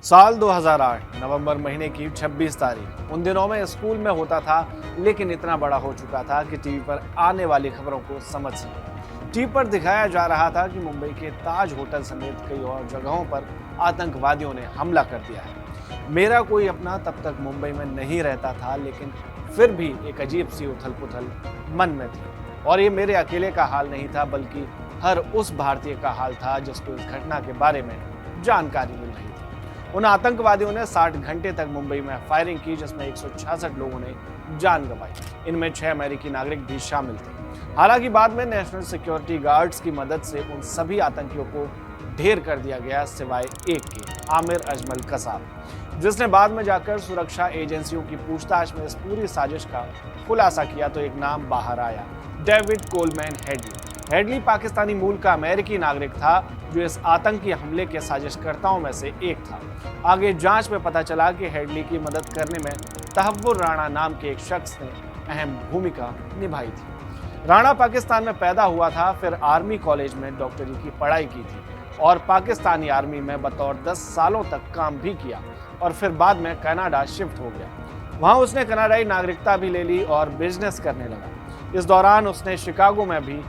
साल 2008 नवंबर महीने की 26 तारीख। उन दिनों में स्कूल में होता था, लेकिन इतना बड़ा हो चुका था कि टीवी पर आने वाली खबरों को समझ सके। टीवी पर दिखाया जा रहा था कि मुंबई के ताज होटल समेत कई और जगहों पर आतंकवादियों ने हमला कर दिया है। मेरा कोई अपना तब तक मुंबई में नहीं रहता था, लेकिन फिर भी एक अजीब सी उथल पुथल मन में थी। और ये मेरे अकेले का हाल नहीं था, बल्कि हर उस भारतीय का हाल था जिसको इस घटना के बारे में जानकारी मिल रही थी। उन आतंकवादियों ने 60 घंटे तक मुंबई में फायरिंग की, जिसमें 166 लोगों ने जान गंवाई। इनमें 6 अमेरिकी नागरिक भी शामिल थे। हालांकि बाद में नेशनल सिक्योरिटी गार्ड्स की मदद से उन सभी आतंकियों को ढेर कर दिया गया, सिवाय एक के, आमिर अजमल कसाब, जिसने बाद में जाकर सुरक्षा एजेंसियों की पूछताछ में इस पूरी साजिश का खुलासा किया तो एक नाम बाहर आया, David Coleman Headley. Headley Pakistani मूल का अमेरिकी नागरिक था, जो इस आतंकी हमले के साजिशकर्ताओं में से एक था। आगे जांच में पता चला कि हेडली की मदद करने में तहव्वुर राणा नाम के एक शख्स ने अहम भूमिका निभाई थी। राणा पाकिस्तान में पैदा हुआ था, फिर आर्मी कॉलेज में डॉक्टरी की पढ़ाई की थी और पाकिस्तानी आर्मी में बतौर 10 सालों तक काम भी किया और फिर बाद में कनाडा शिफ्ट हो गया। वहां उसने कनाडाई नागरिकता भी ले ली और बिजनेस करने लगा। इस दौरान उसने शिकागो में भी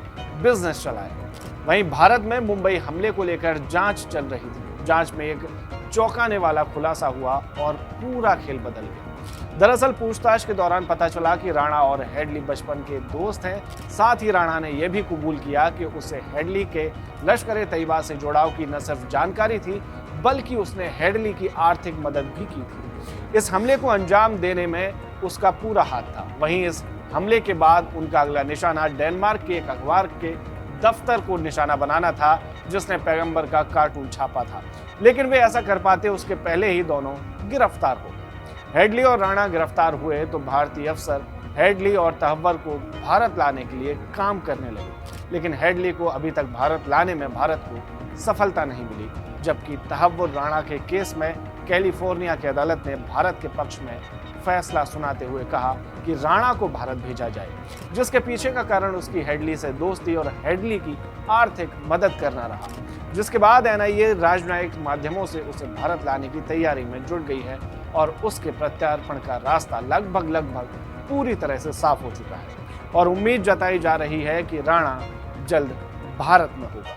बिजनेस चलाया। वहीं भारत में मुंबई हमले को लेकर जांच चल रही थी। जांच में एक चौंकाने वाला खुलासा हुआ और पूरा खेल बदल गया। दरअसल पूछताछ के दौरान पता चला कि राणा और हेडली बचपन के दोस्त हैं। साथ ही राणा ने यह भी कबूल किया कि उसे हेडली के लश्कर-ए-तैयबा से जुड़ाव की न सिर्फ जानकारी थी, बल्कि उसने हेडली की आर्थिक मदद भी की थी। इस हमले को अंजाम देने में उसका पूरा हाथ था। वहीं इस हमले के बाद उनका अगला निशाना डेनमार्क के एक अखबार के दफ्तर को निशाना बनाना था, जिसने पैगंबर का कार्टून छापा था। लेकिन वे ऐसा कर पाते उसके पहले ही दोनों गिरफ्तार हो गए। हेडली और राणा गिरफ्तार हुए तो भारतीय अफसर हेडली और तहव्वुर को भारत लाने के लिए काम करने लगे, लेकिन हेडली को अभी तक भारत लाने में भारत को सफलता नहीं मिली, जबकि तहव्वुर राणा के केस में कैलिफोर्निया की अदालत ने भारत के पक्ष में फैसला सुनाते हुए कहा कि राणा को भारत भेजा जाए, जिसके पीछे का कारण उसकी हेडली से दोस्ती और हेडली की आर्थिक मदद करना रहा। जिसके बाद एनआईए राजनयिक माध्यमों से उसे भारत लाने की तैयारी में जुट गई है और उसके प्रत्यार्पण का रास्ता लगभग पूरी तरह से साफ हो चुका है और उम्मीद जताई जा रही है कि राणा जल्द भारत में होगा।